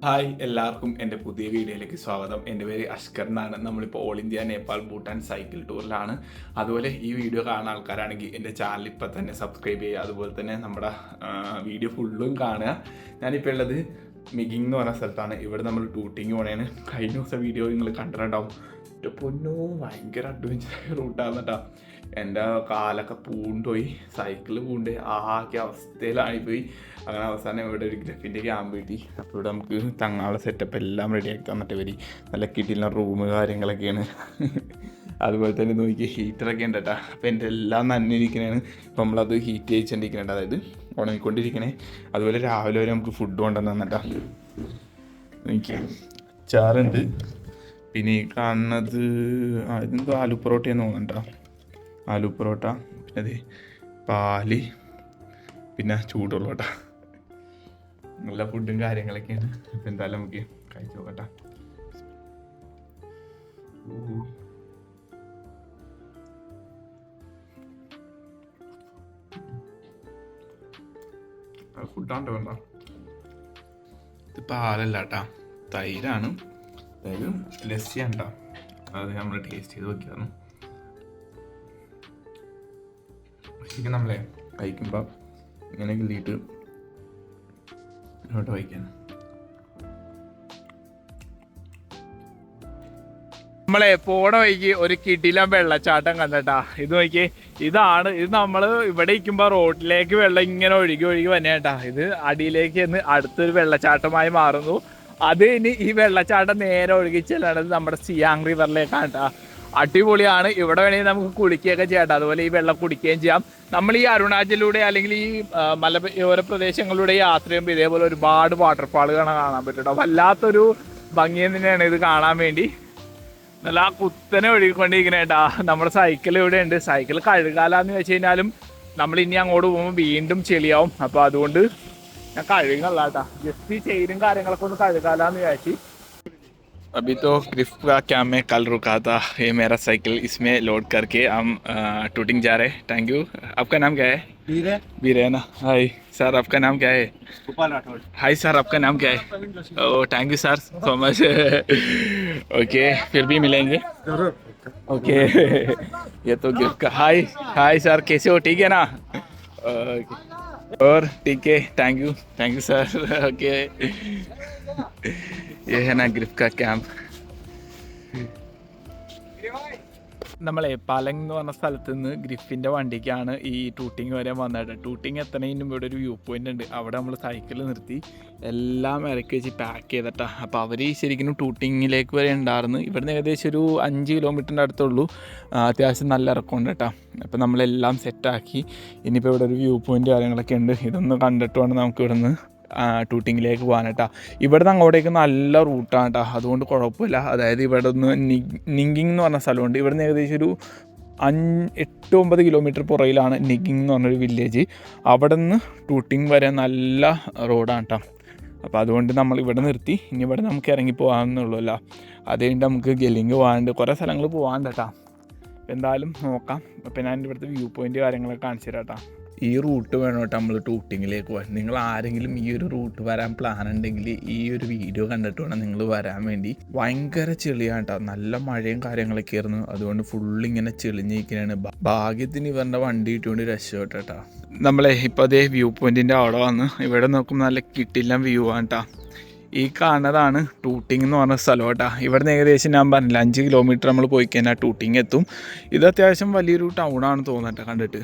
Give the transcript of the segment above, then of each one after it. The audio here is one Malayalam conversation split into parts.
ഹായ് എല്ലാവർക്കും എൻ്റെ പുതിയ വീഡിയോയിലേക്ക് സ്വാഗതം. എൻ്റെ പേര് അഷ്കർ എന്നാണ്. നമ്മളിപ്പോൾ all India Nepal Bhutan cycle ടൂറിലാണ്. അതുപോലെ ഈ വീഡിയോ കാണുന്ന ആൾക്കാരാണെങ്കിൽ എൻ്റെ ചാനൽ ഇപ്പം തന്നെ സബ്സ്ക്രൈബ് ചെയ്യുക. അതുപോലെ തന്നെ നമ്മുടെ വീഡിയോ ഫുള്ളും കാണുക. ഞാനിപ്പോൾ ഉള്ളത് മിഗിങ് എന്ന് പറഞ്ഞ സ്ഥലത്താണ്. ഇവിടെ നമ്മൾ ടൂട്ടിങ് പോണേണ്. കഴിഞ്ഞ ദിവസം വീഡിയോ നിങ്ങൾ കണ്ടിട്ടുണ്ടാവും. എൻ്റെ പൊന്നോ, ഭയങ്കര അഡ്വഞ്ചർ റൂട്ടാണ് കേട്ടോ. എൻ്റെ കാലൊക്കെ പൂണ്ടുപോയി, സൈക്കിള് പൂണ്ട് ആകെ അവസ്ഥയിലായിപ്പോയി. അങ്ങനെ അവസാനം ഇവിടെ ഒരു ഗ്രഫിൻ്റെ ക്യാമ്പ് കിട്ടി. അപ്പോൾ ഇവിടെ നമുക്ക് തങ്ങാനുള്ള സെറ്റപ്പ് എല്ലാം റെഡിയാക്കി തന്നിട്ട് വരി. നല്ല കിട്ടിയുള്ള റൂം കാര്യങ്ങളൊക്കെയാണ്. അതുപോലെ തന്നെ നോക്കി ഹീറ്ററൊക്കെ ഉണ്ട് കേട്ടോ. അപ്പോൾ എൻ്റെ എല്ലാം നനഞ്ഞിരിക്കണേണ്. ഇപ്പം നമ്മളത് ഹീറ്റ് ചെയ്യിച്ചുകൊണ്ടിരിക്കണേണ്ട, അതായത് ഉണങ്ങിക്കൊണ്ടിരിക്കണേ. അതുപോലെ രാവിലെ വരെ നമുക്ക് ഫുഡ് കൊണ്ടുവന്ന് തന്നിട്ടാ. നോക്കി ചാറുണ്ട്, പിന്നെ ഈ കാണുന്നത് ഇതെന്തോ ആലു പൊറോട്ടയെന്ന് തോന്നുന്നുണ്ടോ. ആലു പൊറോട്ട, പിന്നെ അതെ പാല്, പിന്നെ ചൂടുള്ള നല്ല ഫുഡും കാര്യങ്ങളൊക്കെയാണ്. ഇപ്പം എന്തായാലും നമുക്ക് കഴിച്ചു നോക്കട്ടെ. ഫുഡാണ്ട് വേണ്ട, ഇത് പാലല്ല കേട്ടാ, തൈരാണ്. അതായത് ലസ്സിയാണ് കേട്ടോ. അത് നമ്മൾ ടേസ്റ്റ് ചെയ്ത് നോക്കിയാണ്. ശരിക്കും നമ്മളെ കഴിക്കുമ്പോൾ ഇങ്ങനെ കിള്ളിയിട്ട് ഇങ്ങോട്ട് വയ്ക്കാൻ. നമ്മളെ പോണ വഴിക്ക് ഒരു കിടിലം വെള്ളച്ചാട്ടം കണ്ടട്ടാ. ഇത് നോക്കി, ഇതാണ് ഇത്. നമ്മൾ ഇവിടെ ഇരിക്കുമ്പോൾ റോഡിലേക്ക് വെള്ളം ഇങ്ങനെ ഒഴുകി ഒഴുകി വന്നേട്ടാ. ഇത് അടിയിലേക്ക് എന്ന് അടുത്തൊരു വെള്ളച്ചാട്ടമായി മാറുന്നു. അത് ഇനി ഈ വെള്ളച്ചാട്ടം നേരെ ഒഴുകി ചെല്ലണത് നമ്മുടെ സിയാങ് റിവറിലേക്കാണ് കേട്ടോ. അടിപൊളിയാണ്. ഇവിടെ വേണമെങ്കിൽ നമുക്ക് കുളിക്കുകയൊക്കെ ചെയ്യാം. അതുപോലെ ഈ വെള്ളം കുടിക്കുകയും ചെയ്യാം. നമ്മൾ ഈ അരുണാചലിലൂടെ അല്ലെങ്കിൽ ഈ മലയോര പ്രദേശങ്ങളിലൂടെ യാത്ര ചെയ്യുമ്പോൾ ഇതേപോലെ ഒരുപാട് വാട്ടർഫാളുകൾ കാണാൻ പറ്റും. വല്ലാത്തൊരു ഭംഗി തന്നെയാണ് ഇത് കാണാൻ വേണ്ടി. നല്ല കുത്തനെ ഒഴുകിക്കൊണ്ടിരിക്കണേട്ടാ. നമ്മുടെ സൈക്കിൾ ഇവിടെ ഉണ്ട്. സൈക്കിൾ കഴുകാലാന്ന് വെച്ച് കഴിഞ്ഞാലും നമ്മൾ ഇനി അങ്ങോട്ട് പോകുമ്പോൾ വീണ്ടും ചെളിയാവും. അപ്പോൾ അതുകൊണ്ട് ഞാൻ കഴുകല്ല കേട്ടാ. ജസ്റ്റ് ഈ ചെയിനും കാര്യങ്ങളൊക്കെ ഒന്ന് കഴുകാലാന്ന് വിചാരിച്ചു. अभी तो ग्रिफ का क्या मैं कल रुका था, ये मेरा साइकिल इसमें लोड करके हम टूटिंग जा रहे हैं. Thank you. आपका नाम क्या है? बीर है. बीर है ना. हाय सर, आपका नाम क्या है? गोपाल राठौड़. हाय सर, आपका नाम क्या है? Oh thank you sir so much. Okay, फिर भी मिलेंगे. ओके. ये तो गिफ्ट का. हाय हाय सर, कैसे हो? ठीक है ना? और ठीक है, थैंक यू सर. ओके. ये है ना ग्रिफ का कैंप. നമ്മളെ പലങ് എന്ന് പറഞ്ഞ സ്ഥലത്ത് നിന്ന് ഗ്രിഫിൻ്റെ വണ്ടിക്കാണ് ഈ ടൂട്ടിങ് വരെ വന്നത്. ടൂട്ടിങ് എത്തണതിന് ഇവിടെ ഒരു വ്യൂ പോയിൻ്റ് ഉണ്ട്. അവിടെ നമ്മൾ സൈക്കിൾ നിർത്തി എല്ലാം ഇറക്കി വെച്ച് പാക്ക് ചെയ്തിട്ടാ. അപ്പോൾ അവർ ശരിക്കും ടൂട്ടിങ്ങിലേക്ക് വരെ ഉണ്ടായിരുന്നു. ഇവിടുന്ന് ഏകദേശം ഒരു 5 കിലോമീറ്ററിൻ്റെ അടുത്തുള്ളൂ. അത്യാവശ്യം നല്ല ഇറക്കമുണ്ട് കേട്ടോ. അപ്പോൾ നമ്മളെല്ലാം സെറ്റാക്കി. ഇനിയിപ്പോൾ ഇവിടെ ഒരു വ്യൂ പോയിൻ്റ് കാര്യങ്ങളൊക്കെ ഉണ്ട്. ഇതൊന്ന് കണ്ടിട്ട് വേണം നമുക്ക് ഇവിടുന്ന് ടൂട്ടിങ്ങിലേക്ക് പോകാൻ കേട്ടോ. ഇവിടെ നിന്ന് അങ്ങോട്ടേക്ക് നല്ല റൂട്ടാണ് കേട്ടോ. അതുകൊണ്ട് കുഴപ്പമില്ല. അതായത് ഇവിടെ നിന്ന് നിങ്കിങ് എന്ന് പറഞ്ഞ സ്ഥലമുണ്ട്. ഇവിടെ നിന്ന് ഏകദേശം ഒരു 8-9 കിലോമീറ്റർ പുറയിലാണ് നിങ്കിങ് എന്ന് പറഞ്ഞൊരു വില്ലേജ്. അവിടെ നിന്ന് ടൂട്ടിങ് വരെ നല്ല റോഡാണ് കേട്ടോ. അപ്പോൾ അതുകൊണ്ട് നമ്മൾ ഇവിടെ നിർത്തി. ഇനി ഇവിടെ നമുക്ക് ഇറങ്ങി പോകാമെന്നുള്ളൂല്ലോ. അത് കഴിഞ്ഞിട്ട് നമുക്ക് ഗെല്ലിങ് പോകാണ്ട് കുറേ സ്ഥലങ്ങൾ പോകാണ്ട് കേട്ടോ. എന്തായാലും നോക്കാം. അപ്പോൾ ഞാൻ ഇവിടുത്തെ വ്യൂ പോയിൻ്റ് കാര്യങ്ങളൊക്കെ കാണിച്ചു തരാം കേട്ടോ. ഈ റൂട്ട് വേണം കേട്ടോ നമ്മൾ ടൂട്ടിങ്ങിലേക്ക് പോകാൻ. നിങ്ങൾ ആരെങ്കിലും ഈ ഒരു റൂട്ട് വരാൻ പ്ലാൻ ഉണ്ടെങ്കിൽ ഈ ഒരു വീഡിയോ കണ്ടിട്ട് വേണം നിങ്ങൾ വരാൻ വേണ്ടി. ഭയങ്കര ചെളിയാണ് കേട്ടോ. നല്ല മഴയും കാര്യങ്ങളൊക്കെ ആയിരുന്നു. അതുകൊണ്ട് ഫുള്ളിങ്ങനെ ചെളിഞ്ഞിരിക്കുകയാണ്. ഭാഗ്യത്തിന് ഇവരുടെ വണ്ടി ഇട്ടുകൊണ്ട് രക്ഷപ്പെട്ടു കേട്ടോ. നമ്മളെ ഇപ്പോൾ അതേ വ്യൂ പോയിൻറ്റിൻ്റെ അവിടെ വന്ന് ഇവിടെ നോക്കുമ്പോൾ നല്ല കിട്ടില്ല വ്യൂ ആണ് കേട്ടോ. ഈ കാണുന്നതാണ് ടൂട്ടിങ് എന്ന് പറഞ്ഞ സ്ഥലം കേട്ടോ. ഇവിടുന്ന് ഏകദേശം ഞാൻ പറഞ്ഞില്ല 5 കിലോമീറ്റർ നമ്മൾ പോയി കഴിഞ്ഞാൽ ടൂട്ടിങ് എത്തും. ഇത് അത്യാവശ്യം വലിയൊരു ടൗണാണ് തോന്നട്ടെ കണ്ടിട്ട്.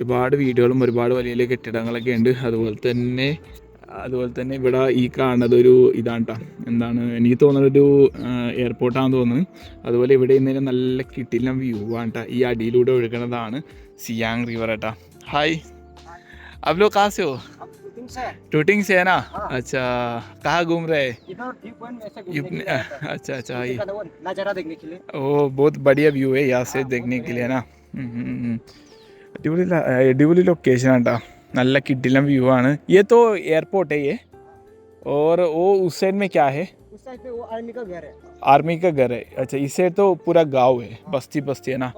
ഒരുപാട് വീടുകളും ഒരുപാട് വലിയ വലിയ കെട്ടിടങ്ങളൊക്കെ ഉണ്ട്. അതുപോലെ തന്നെ ഇവിടെ ഈ കാണുന്നത് ഒരു ഇതാണ് കേട്ടോ. എന്താണ് എനിക്ക് തോന്നുന്നത്, ഒരു എയർപോർട്ടാണെന്ന് തോന്നുന്നു. അതുപോലെ ഇവിടെ ഇന്നലെ നല്ല കിട്ടില്ല വ്യൂ ആണ് കേട്ടോ. ഈ അടിയിലൂടെ ഒഴുകുന്നതാണ് സിയാങ് റിവർ കേട്ടോ. ഹായ്, आप लोग कहाँ से हो? टूटिंग से है ना. अच्छा, कहाँ घूम रहे हैं? अच्छा ओ बहुत बढ़िया व्यू है यहाँ से देखने के लिए ना. അടിപൊളി ലൊക്കേഷൻ ആണ് കേട്ടോ. നല്ല കിടിലം വ്യൂ ആണ്. ये तो एयरपोर्ट है ये. और वो उस साइड में क्या है? उस साइड पे वो आर्मी का घर है. अच्छा, इस साइड तो पूरा गांव है, बस्ती है ना.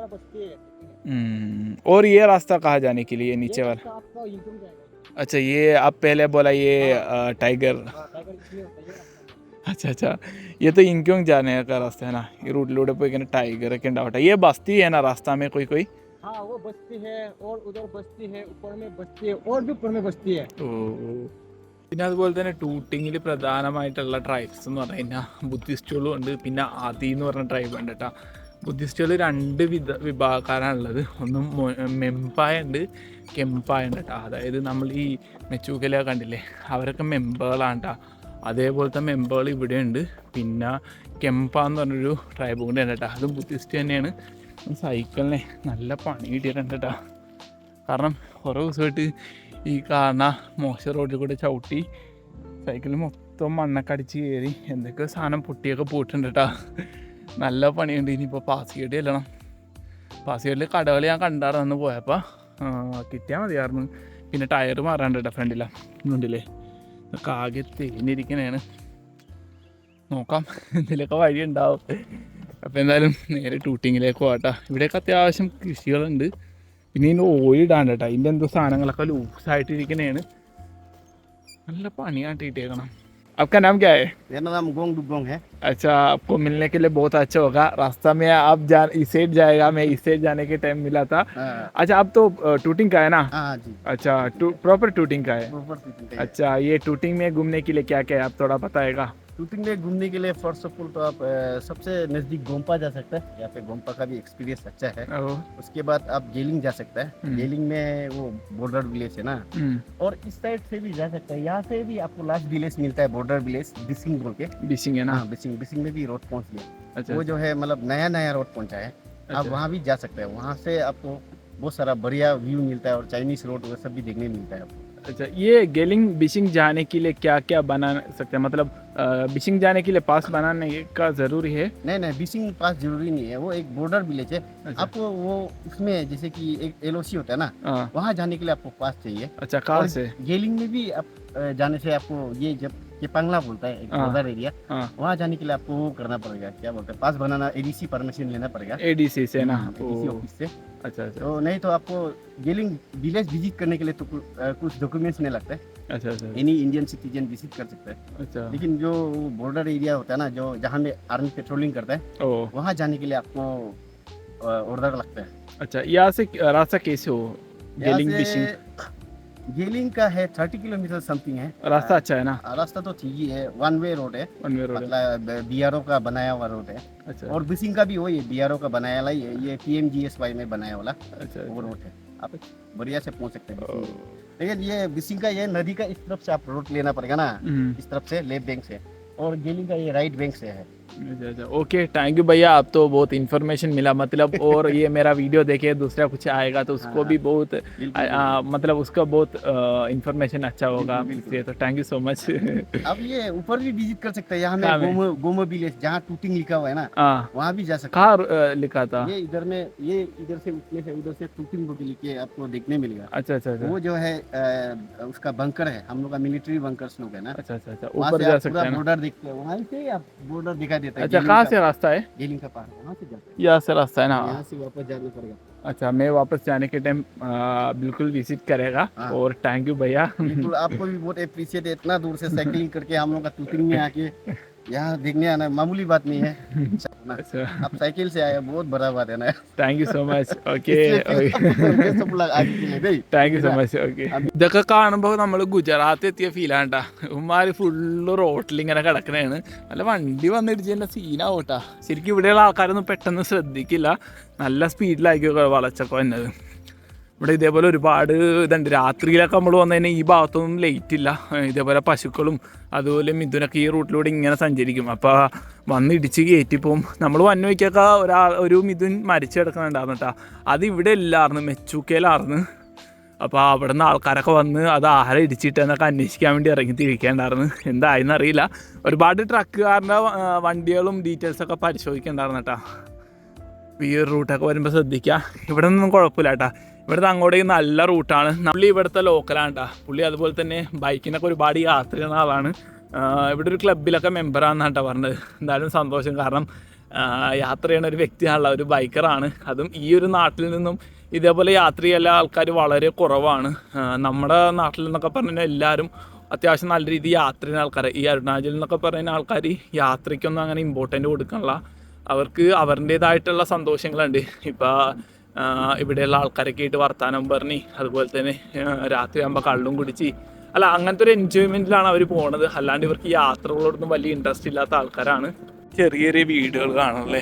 और ये रास्ता कहाँ जाने के लिए नीचे वाला? अच्छा, ये आप पहले बोला ये टाइगर. अच्छा अच्छा, ये तो इनक्यों जाने का रास्ता है ना, ये रूट लूടെ പോയി ഇങ്ങനെ टाइगर ഒക്കെ ഉണ്ടാവട്ടെ. ये बस्ती है ना रास्ता में कोई कोई? हाँ वो बस्ती है और उधर बस्ती है, ऊपर में बस्ती है और भी ऊपर में बस्ती है. ഓ പിന്നെ അതുപോലെ തന്നെ ടൂട്ടിങ്ങിൽ പ്രധാനമായിട്ടുള്ള ട്രൈബ്സ് എന്ന് പറഞ്ഞു കഴിഞ്ഞാൽ ബുദ്ധിസ്റ്റുകളും ഉണ്ട്, പിന്നെ ആദി എന്ന് പറഞ്ഞ ട്രൈബ് ഉണ്ട് കേട്ടോ. ബുദ്ധിസ്റ്റുകൾ രണ്ട് വിഭാഗക്കാരാണുള്ളത്. ഒന്ന് മെമ്പായ ഉണ്ട്, കെമ്പായ ഉണ്ട് കേട്ടോ. അതായത് നമ്മൾ ഈ മെച്ചൂക്കലൊക്കെ കണ്ടില്ലേ, അവരൊക്കെ മെമ്പേളാണ് കേട്ടോ. അതേപോലത്തെ മെമ്പേൾ ഇവിടെ ഉണ്ട്. പിന്നെ കെമ്പ എന്ന് പറഞ്ഞൊരു ട്രൈബ് കൂടെ ഉണ്ട് കേട്ടോ, അതും ബുദ്ധിസ്റ്റ് തന്നെയാണ്. സൈക്കിളിനെ നല്ല പണി കിട്ടിയിട്ടുണ്ട് കേട്ടോ. കാരണം കുറേ ദിവസമായിട്ട് ഈ കാണുന്ന മോശം റോഡിൽ കൂടെ ചവിട്ടി സൈക്കിളിൽ മൊത്തം മണ്ണൊക്കെ അടിച്ച് കയറി എന്തൊക്കെ സാധനം പൊട്ടിയൊക്കെ പോയിട്ടുണ്ട് കേട്ടോ. നല്ല പണിയുണ്ട്. ഇനിയിപ്പോൾ പാസിക്കേട് ചെല്ലണം. പാസിക്കേടിൽ കടകൾ ഞാൻ കണ്ടായിരുന്നു പോയപ്പോൾ, കിട്ടിയാൽ മതിയായിരുന്നു. പിന്നെ ടയർ മാറാണ്ട് കേട്ടോ ഫ്രണ്ടില്ല മുണ്ടില്ലേ, ആകെ തേഞ്ഞിരിക്കണേണ്. നോക്കാം എന്തെങ്കിലുമൊക്കെ വഴി ഉണ്ടാവും. അപ്പോൾ എന്തായാലും നേരെ ടൂട്ടിങ്ങിലേക്ക് പോകട്ടോ. ഇവിടെയൊക്കെ അത്യാവശ്യം കൃഷികളുണ്ട്. പിന്നെ ഇതിൻ്റെ ഓയിടാണ്ട് കേട്ടോ, ഇതിൻ്റെ എന്തോ സാധനങ്ങളൊക്കെ ലൂസായിട്ടിരിക്കണേണ്. നല്ല പണിയായിട്ട് കിട്ടിയേക്കണം. आपका नाम क्या है? मेरा नाम गोंग डुगोंग है. अच्छा, आपको मिलने के लिए बहुत अच्छा होगा. रास्ता में आप इस साइड जाएगा, मैं इस साइड जाने के टाइम मिला था. अच्छा, आप तो टूटिंग का है ना? हाँ जी. अच्छा, प्रॉपर टूटिंग का है. प्रॉपर टूटिंग का है. अच्छा, ये टूटिंग में घूमने के लिए क्या क्या है आप थोड़ा बताएगा? शूटिंग में घूमने के लिए फर्स्ट ऑफ ऑल तो आप सबसे नज़दीक गोम्पा जा सकते हैं. यहाँ पे गोम्पा का भी एक्सपीरियंस अच्छा है. उसके बाद आप गेलिंग जा सकते हैं. गेलिंग में वो बॉर्डर विलेज है ना, और इस साइड से भी जा सकते हैं. यहाँ से भी आपको लास्ट विलेज मिलता है, बॉर्डर विलेज बिसिंग बोल के. बिसिंग है ना? हाँ, बिसिंग में भी रोड पहुँच गया. अच्छा, वो जो है मतलब नया रोड पहुँचा है. आप वहाँ भी जा सकते हैं. वहाँ से आपको बहुत सारा बढ़िया व्यू मिलता है और चाइनीज रोड वो सब भी देखने मिलता है आपको. अच्छा, ये गेलिंग बिशिंग जाने के लिए क्या क्या बना सकते हैं? मतलब बिशिंग जाने के लिए पास बनाने का ज़रूरी है? नहीं, बिशिंग पास जरूरी नहीं है. वो एक बॉर्डर विलेज है. अच्छा. आपको वो उसमें जैसे कि एक एलओसी होता है ना, वहाँ जाने के लिए आपको पास चाहिए. अच्छा, कहाँ से? गेलिंग में भी आप जाने से आपको ये जब ये पंगला बोलता है, एक बॉर्डर एरिया, वहाँ जाने के लिए आपको वो करना पड़ेगा, क्या बोलते हैं, पास बनाना, एडीसी परमिशन लेना पड़ेगा. एडीसी से ना? एडीसी ऑफिस से. अच्छा अच्छा. तो नहीं तो आपको गेलिंग विलेज विजिट करने के लिए तो कुछ डॉक्यूमेंट्स नहीं लगते. अच्छा अच्छा. एनी इंडियन सिटीजन विजिट कर सकते हैं. अच्छा. लेकिन जो बॉर्डर एरिया होता है ना, जो जहाँ में आर्मी पेट्रोलिंग करता है, वहाँ जाने के लिए आपको ऑर्डर लगता है. अच्छा, यहाँ से रास्ता कैसे हो? गेलिंग बिशिंग गेलिंग का है 30 किलोमीटर समथिंग है. रास्ता अच्छा है ना? रास्ता तो ठीक ही है, वन वे रोड है. वन वे रोड है. मतलब बीआरओ का बनाया हुआ रोड है. अच्छा. और बिसिंग का भी वही है, बीआरओ का बनाया वाला ही है. ये पीएमजीएसवाई में बनाया वाला. अच्छा, वो रोड है. आप बढ़िया से पहुंच सकते हैं. लेकिन ये बिसिंग का ये नदी का इस तरफ से आप रोड लेना पड़ेगा ना, इस तरफ से लेफ्ट बैंक से, और गेलिंग का ये राइट बैंक से है. अच्छा, ओके, थैंक यू भैया. आप तो बहुत इन्फॉर्मेशन मिला मतलब. और ये मेरा वीडियो देखे दूसरा कुछ आएगा तो उसको भी बहुत मतलब उसका बहुत इन्फॉर्मेशन अच्छा होगा. इसलिए तो थैंक यू सो मच. अब ये ऊपर भी विजिट कर सकते हैं. यहाँ में गोमो विलेज जहाँ टूटिंग लिखा हुआ है ना, वहाँ भी जा सकते हैं. कहाँ लिखा था? ये इधर में, ये इधर से उठने से उधर से टूटिंग को लिख के आपको देखने मिलेगा. अच्छा अच्छा. वो जो है उसका बंकर है, हम लोग का मिलिट्री बंकर्स लोग है ना. अच्छा अच्छा. ऊपर जा सकते हैं. बॉर्डर देखते हैं, वहाँ से आप बॉर्डर दिखा देता है. अच्छा, कहाँ से रास्ता है? गेलिंग का पार, वहाँ से जाते हैं. यहाँ से रास्ता है ना? यहाँ से वापस जाना पड़ेगा. अच्छा, मैं वापस जाने के टाइम बिल्कुल विजिट करेगा. और थैंक यू भैया. बिल्कुल, आपको भी बहुत अप्रिशिएट है. इतना दूर से साइकिलिंग करके हम लोग का टूटिंग में आके यहाँ देखने आना मामूली बात नहीं है. अच्छा, आप साइकिल से आए, बहुत बड़ा बात है ना. Thank you so much. Okay, thank you so much. Okay, ഇതൊക്കെ കാണുമ്പോൾ നമ്മൾ ഗുജറാത്ത് എത്തിയ ഫീലാണ് കേട്ടാ. ഉമ്മാര് ഫുള്ള് റോട്ടിൽ ഇങ്ങനെ കിടക്കണേണ്. നല്ല വണ്ടി വന്നിടിച്ചതിൻ്റെ സീനാവും കേട്ടാ. ശരിക്കും ഇവിടെയുള്ള ആൾക്കാരൊന്നും പെട്ടെന്ന് ശ്രദ്ധിക്കില്ല. നല്ല സ്പീഡിലായിരിക്കും വളച്ചൊക്കെ വന്നത്. ഇവിടെ ഇതേപോലെ ഒരുപാട് ഇതുണ്ട്. രാത്രിയിലൊക്കെ നമ്മൾ വന്നു കഴിഞ്ഞാൽ ഈ ഭാഗത്തൊന്നും ലൈറ്റ് ഇല്ല. ഇതേപോലെ പശുക്കളും അതുപോലെ മിഥുനൊക്കെ ഈ റൂട്ടിലൂടെ ഇങ്ങനെ സഞ്ചരിക്കും. അപ്പോൾ വന്ന് ഇടിച്ച് കയറ്റിപ്പോവും. നമ്മൾ വന്നു വയ്ക്കൊക്കെ ഒരു മിഥുൻ മരിച്ചു കിടക്കുന്നുണ്ടായിരുന്നു കേട്ടോ. അത് ഇവിടെ ഇല്ലായിരുന്നു, മെച്ചൂക്കയിലായിരുന്നു. അപ്പോൾ അവിടെ നിന്ന് ആൾക്കാരൊക്കെ വന്ന് അത് ആഹാരം ഇടിച്ചിട്ടെന്നൊക്കെ അന്വേഷിക്കാൻ വേണ്ടി ഇറങ്ങി തിരിക്കേണ്ടായിരുന്നു. എന്തായെന്ന് അറിയില്ല. ഒരുപാട് ട്രക്കുകാരുടെ വണ്ടികളും ഡീറ്റെയിൽസൊക്കെ പരിശോധിക്കേണ്ടായിരുന്നു കേട്ടോ. ഈ ഒരു റൂട്ടൊക്കെ വരുമ്പോൾ ശ്രദ്ധിക്കുക. ഇവിടെ നിന്നും കുഴപ്പമില്ല കേട്ടോ. ഇവിടുത്തെ അങ്ങോട്ടേക്ക് നല്ല റൂട്ടാണ്. പുള്ളി ഇവിടുത്തെ ലോക്കലാണ് കേട്ടോ. പുള്ളി അതുപോലെ തന്നെ ബൈക്കിനൊക്കെ ഒരുപാട് യാത്ര ചെയ്യുന്ന ആളാണ്. ഇവിടെ ഒരു ക്ലബിലൊക്കെ മെമ്പറാണെന്നാണ് കേട്ടോ പറഞ്ഞത്. എന്തായാലും സന്തോഷം. കാരണം യാത്ര ചെയ്യുന്ന ഒരു വ്യക്തിയാണല്ലോ, ഒരു ബൈക്കറാണ്. അതും ഈ ഒരു നാട്ടിൽ നിന്നും ഇതേപോലെ യാത്ര ചെയ്യുന്ന ആൾക്കാർ വളരെ കുറവാണ്. നമ്മുടെ നാട്ടിൽ നിന്നൊക്കെ പറഞ്ഞാൽ എല്ലാവരും അത്യാവശ്യം നല്ല രീതിയിൽ യാത്ര ചെയ്യുന്ന ആൾക്കാർ. ഈ അരുണാചൽ എന്നൊക്കെ പറയുന്ന ആൾക്കാർ യാത്രയ്ക്കൊന്നും അങ്ങനെ ഇമ്പോർട്ടൻ്റ് കൊടുക്കാനുള്ള, അവർക്ക് അവരുടേതായിട്ടുള്ള സന്തോഷങ്ങളുണ്ട്. ഇപ്പോൾ ഇവിടെയുള്ള ആൾക്കാരൊക്കെ ആയിട്ട് വർത്താനം പറഞ്ഞ്, അതുപോലെ തന്നെ രാത്രിയാകുമ്പോൾ കള്ളും കുടിച്ച്, അല്ല അങ്ങനത്തെ ഒരു എൻജോയ്മെൻറ്റിലാണ് അവർ പോണത്. അല്ലാണ്ട് ഇവർക്ക് യാത്രകളോടൊന്നും വലിയ ഇൻട്രസ്റ്റ് ഇല്ലാത്ത ആൾക്കാരാണ്. ചെറിയ ചെറിയ വീടുകൾ കാണുമല്ലേ,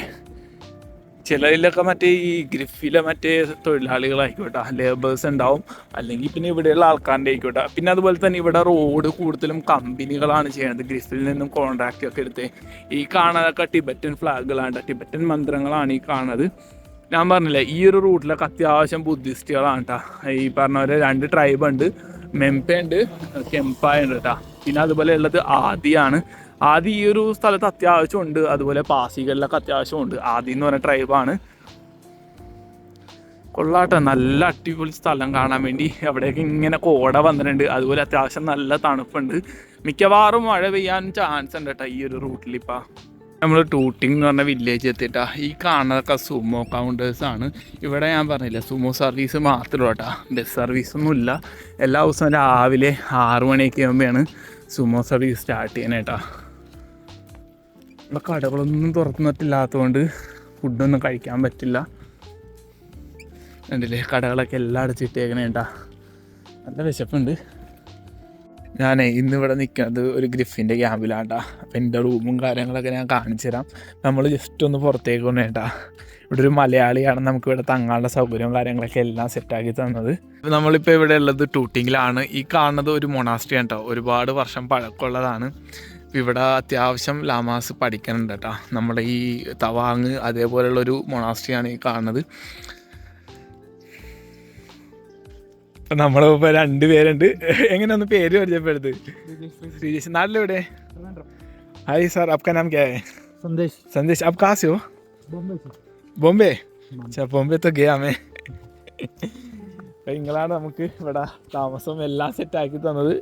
ചിലരിലൊക്കെ മറ്റേ ഈ ഗ്രിഫിലെ മറ്റേ തൊഴിലാളികളായിക്കോട്ടെ, ലേബേഴ്സ് ഉണ്ടാവും, അല്ലെങ്കിൽ പിന്നെ ഇവിടെയുള്ള ആൾക്കാരുടെ ആയിക്കോട്ടെ. പിന്നെ അതുപോലെ തന്നെ ഇവിടെ റോഡ് കൂടുതലും കമ്പനികളാണ് ചെയ്യുന്നത്. ഗ്രിഫിൽ നിന്നും കോൺട്രാക്റ്റ് ഒക്കെ എടുത്ത് ഈ കാണുന്നതൊക്കെ ടിബറ്റൻ ഫ്ലാഗുകളാണ്, ടിബറ്റൻ മന്ത്രങ്ങളാണ് ഈ കാണുന്നത്. ഞാൻ പറഞ്ഞില്ലേ, ഈ ഒരു റൂട്ടിലൊക്കെ അത്യാവശ്യം ബുദ്ധിസ്റ്റുകളാണ് കേട്ടോ. ഈ പറഞ്ഞ പോലെ 2 ട്രൈബ് ഉണ്ട്, മെംപ ഉണ്ട്, കെംപായ ഉണ്ട് കേട്ടോ. പിന്നെ അതുപോലെ ഉള്ളത് ആദിയാണ്. ആദ്യം ഈ ഒരു സ്ഥലത്ത് അത്യാവശ്യം ഉണ്ട്, അതുപോലെ പാസികളിലൊക്കെ അത്യാവശ്യം ഉണ്ട്. ആദ്യം എന്ന് പറഞ്ഞ ട്രൈബാണ്. കൊള്ളാട്ടെ, നല്ല അടിപൊളി സ്ഥലം കാണാൻ വേണ്ടി. അവിടെയൊക്കെ ഇങ്ങനെ കോട വന്നിട്ടുണ്ട്, അതുപോലെ അത്യാവശ്യം നല്ല തണുപ്പുണ്ട്. മിക്കവാറും മഴ പെയ്യാൻ ചാൻസ് ഉണ്ട് കേട്ടോ ഈ ഒരു റൂട്ടിൽ. ഇപ്പം നമ്മൾ ടൂട്ടിങ് എന്ന് പറഞ്ഞ വില്ലേജ് എത്തിയിട്ടാ. ഈ കാണുന്നതൊക്കെ സുമോ കൗണ്ടേഴ്സാണ്. ഇവിടെ ഞാൻ പറഞ്ഞില്ല, സുമോ സർവീസ് മാത്രമേ കേട്ടോ, ബസ് സർവീസൊന്നും ഇല്ല. എല്ലാ ദിവസവും രാവിലെ 6 മണിയൊക്കെ ആകുമ്പോഴാണ് സുമോ സർവീസ് സ്റ്റാർട്ട് ചെയ്യാനായിട്ടാ. ഇവിടെ കടകളൊന്നും തുറന്നിട്ടില്ലാത്തതുകൊണ്ട് ഫുഡൊന്നും കഴിക്കാൻ പറ്റില്ല. കണ്ടില്ലേ, കടകളൊക്കെ എല്ലാം അടച്ചിട്ടേക്കണേട്ടാ. നല്ല വിശപ്പുണ്ട്. ഞാനേ ഇന്നിവിടെ നിൽക്കുന്നത് ഒരു ഗ്രിഫിൻ്റെ ക്യാമ്പിലാണ്ടാ. അപ്പം എൻ്റെ റൂമും കാര്യങ്ങളൊക്കെ ഞാൻ കാണിച്ചു തരാം. നമ്മൾ ജസ്റ്റ് ഒന്ന് പുറത്തേക്ക് കൊണ്ടേട്ടാ. ഇവിടെ ഒരു മലയാളിയാണ് നമുക്ക് ഇവിടെ തങ്ങാനുള്ള സൗകര്യവും കാര്യങ്ങളൊക്കെ എല്ലാം സെറ്റാക്കി തന്നത്. നമ്മളിപ്പോൾ ഇവിടെ ഉള്ളത് ടൂട്ടിങ്ങിലാണ്. ഈ കാണുന്നത് ഒരു മൊണാസ്ട്രി ആണ് കേട്ടോ, ഒരുപാട് വർഷം പഴക്കമുള്ളതാണ്. ഇവിടെ അത്യാവശ്യം ലാമാസ് പഠിക്കുന്നുണ്ട് കേട്ടോ. നമ്മുടെ ഈ തവാങ് അതേപോലെയുള്ളൊരു മൊണാസ്ട്രിയാണ് ഈ കാണുന്നത്. നമ്മളിപ്പോൾ 2 പേരുണ്ട്. എങ്ങനെ ഒന്ന് പേര് പരിചയപ്പെടുത്ത്? ശ്രീജേഷ്. നാട്ടിലെവിടെ? ഹായ് സാർ, आपका नाम क्या है? संदेश। संदेश, आप कहाँ से हो? ബോംബെ. अच्छा, ബോംബെ तो गया मैं. നിങ്ങളാണ് നമുക്ക് ഇവിടെ താമസം എല്ലാം സെറ്റാക്കി തന്നത്.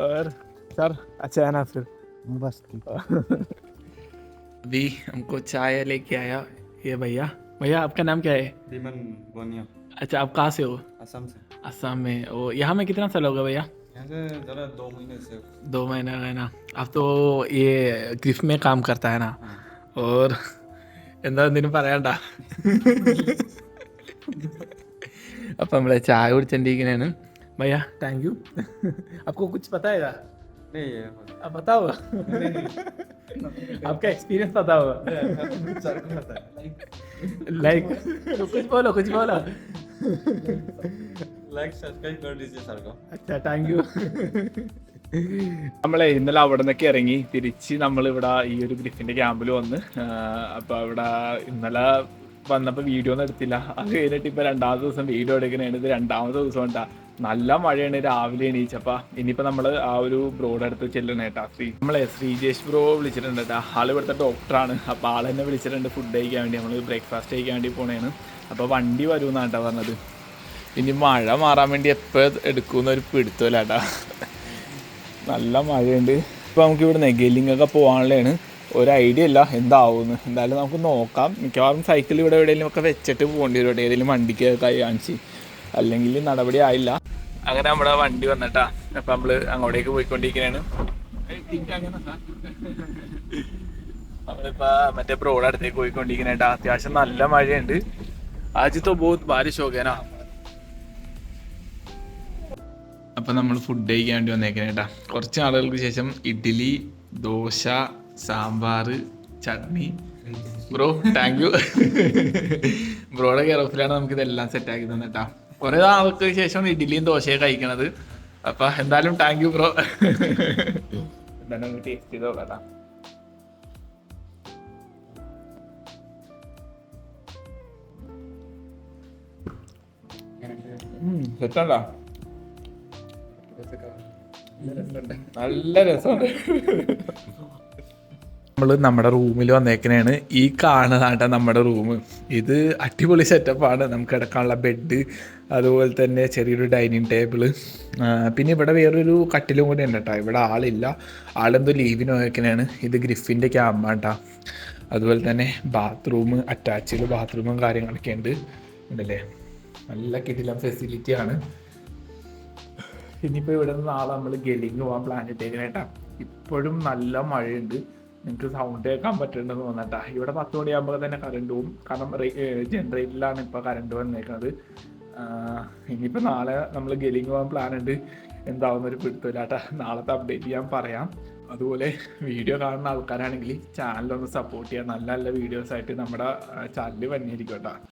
और सर अच्छा है ना फिर? बस अभी हमको चाय लेके आया ये भैया. भैया आपका नाम क्या है? दीमन बोनिया। अच्छा, आप कहाँ से हो? असम से। असम में. ओ, यहाँ में कितना साल होगा भैया? यहाँ से ज़रा 2 महीने से। 2 महीना है ना. आप तो ये ग्रिफ में काम करता है ना. और എന്താ എന്തിനും പറയണ്ട. അപ്പം നമ്മളെ ചായ കുടിച്ചിരിക്കുന്നതാണ്. भैया थैंक यू. आपको कुछ पता है? नहीं आप बताओ. आपका एक्सपीरियंस बताओ. लाइक कुछ बोलो, कुछ बोलो. लाइक सब्सक्राइब कर दीजिए सर को. अच्छा, താങ്ക് യു. നമ്മളെ ഇന്നലെ അവിടെ നിന്നൊക്കെ ഇറങ്ങി തിരിച്ച് നമ്മളിവിടെ ഈ ഒരു ഗ്രിഫിൻ്റെ ക്യാമ്പിൽ വന്ന്. അപ്പോൾ ഇവിടെ ഇന്നലെ വന്നപ്പോൾ വീഡിയോ ഒന്നും എടുത്തില്ല. അത് കഴിഞ്ഞിട്ട് ഇപ്പോൾ 2ാമത്തെ ദിവസം വീഡിയോ എടുക്കണേണ്. ഇത് 2ാമത്തെ ദിവസം ഉണ്ടാ. നല്ല മഴയാണ് രാവിലെ എണീച്ചപ്പോൾ. ഇനിയിപ്പോൾ നമ്മൾ ആ ഒരു ബ്രോയുടെ അടുത്ത് ചെല്ലണേട്ടാ. നമ്മളെ ശ്രീജേഷ് ബ്രോ വിളിച്ചിട്ടുണ്ട് കേട്ടോ. ആൾ ഇവിടുത്തെ ഡോക്ടറാണ്. അപ്പോൾ ആൾ തന്നെ വിളിച്ചിട്ടുണ്ട് ഫുഡ് കഴിക്കാൻ വേണ്ടി. നമ്മൾ ബ്രേക്ക്ഫാസ്റ്റ് കഴിക്കാൻ വേണ്ടി പോണേണ്. അപ്പോൾ വണ്ടി വരുമെന്നാണ് കേട്ടോ പറഞ്ഞത്. ഇനി മഴ മാറാൻ വേണ്ടി എപ്പോൾ എടുക്കുമെന്നൊരു പിടുത്തമില്ല കേട്ടോ. നല്ല മഴയുണ്ട്. ഇപ്പോൾ നമുക്ക് ഇവിടെ നെഗലിങ്ങൊക്കെ പോകാനുള്ളതാണ്. ഒരു ഐഡിയ ഇല്ല എന്താവുമെന്ന്. എന്തായാലും നമുക്ക് നോക്കാം. മിക്കവാറും സൈക്കിൾ ഇവിടെ എവിടെയെങ്കിലും ഒക്കെ വെച്ചിട്ട് പോകേണ്ടി വരും, ഏതെങ്കിലും വണ്ടിക്ക് കാണിച്ച്. അല്ലെങ്കിൽ നടപടി ആയില്ല. അങ്ങനെ നമ്മുടെ വണ്ടി വന്നിട്ടാ. അപ്പം നമ്മൾ അങ്ങോട്ടേക്ക് പോയിക്കൊണ്ടിരിക്കുകയാണ്. നമ്മളിപ്പോൾ മറ്റേ ബ്രോഡ് അടുത്തേക്ക് പോയിക്കൊണ്ടിരിക്കുന്നേട്ടാ. അത്യാവശ്യം നല്ല മഴയുണ്ട്. ആജ് തോ ബഹുത് ബാരിഷ് ഹോ ഗയാ നാ. അപ്പം നമ്മൾ ഫുഡ് കഴിക്കാൻ വേണ്ടി വന്നേക്കുന്നേട്ടാ. കുറച്ച് നാളുകൾക്ക് ശേഷം idli, dosa, sambar, chutney. Bro thank you. ബ്രോയുടെ കെയർ ഓഫിലാണ് നമുക്കിതെല്ലാം സെറ്റാക്കി തന്നിട്ടാ. കുറേ നാൾക്ക് ശേഷമാണ് ഇഡ്ഡലിയും ദോശയും കഴിക്കണത്. അപ്പം എന്തായാലും താങ്ക് യു ബ്രോ. എന്തായാലും നമുക്ക് ടേസ്റ്റ് ചെയ്ത് നോക്കാം. സെറ്റല്ല, നല്ല രസമുണ്ട്. നമ്മൾ നമ്മുടെ റൂമിൽ വന്നേക്കണേണ്. ഈ കാണുന്നതാണ്ട നമ്മുടെ റൂം. ഇത് അടിപൊളി സെറ്റപ്പാണ്. നമുക്ക് കിടക്കാനുള്ള ബെഡ്, അതുപോലെ തന്നെ ചെറിയൊരു ഡൈനിങ് ടേബിള്, പിന്നെ ഇവിടെ വേറൊരു കട്ടിലും കൂടി ഉണ്ട് കേട്ടോ. ഇവിടെ ആളില്ല, ആളെന്തോ ലീവിന് വന്നേക്കണേണ്. ഇത് ഗ്രിഫിൻ്റെ ക്യാമ്പാണ് കേട്ടോ. അതുപോലെ തന്നെ ബാത്റൂം, അറ്റാച്ച്ഡ് ബാത്റൂമും കാര്യങ്ങളൊക്കെ ഉണ്ട്. ഉണ്ടല്ലേ, നല്ല കിടിലം ഫെസിലിറ്റിയാണ്. ഇനിയിപ്പോൾ ഇവിടെ നിന്ന് നാളെ നമ്മൾ ഗെലിങ് പോകാൻ പ്ലാൻ ഇട്ടേക്കണേട്ടാ. ഇപ്പോഴും നല്ല മഴയുണ്ട്, നിങ്ങൾക്ക് സൗണ്ട് കേൾക്കാൻ പറ്റുന്നുണ്ടെന്ന് തോന്നട്ടാ. ഇവിടെ 10 മണിയാകുമ്പോൾ തന്നെ കറണ്ട് പോകും, കാരണം ജനറേറ്ററിലാണ് ഇപ്പോൾ കറണ്ട് വന്നേക്കുന്നത്. ഇനിയിപ്പോൾ നാളെ നമ്മൾ ഗെലിങ് പോകാൻ പ്ലാൻ ഉണ്ട്, എന്താവുന്നൊരു പിടുത്തമില്ലാട്ടാ. നാളത്തെ അപ്ഡേറ്റ് ഞാൻ പറയാം. അതുപോലെ വീഡിയോ കാണുന്ന ആൾക്കാരാണെങ്കിൽ ചാനലൊന്ന് സപ്പോർട്ട് ചെയ്യാം. നല്ല നല്ല വീഡിയോസായിട്ട് നമ്മുടെ ചാനൽ വന്നിരിക്കും കേട്ടോ.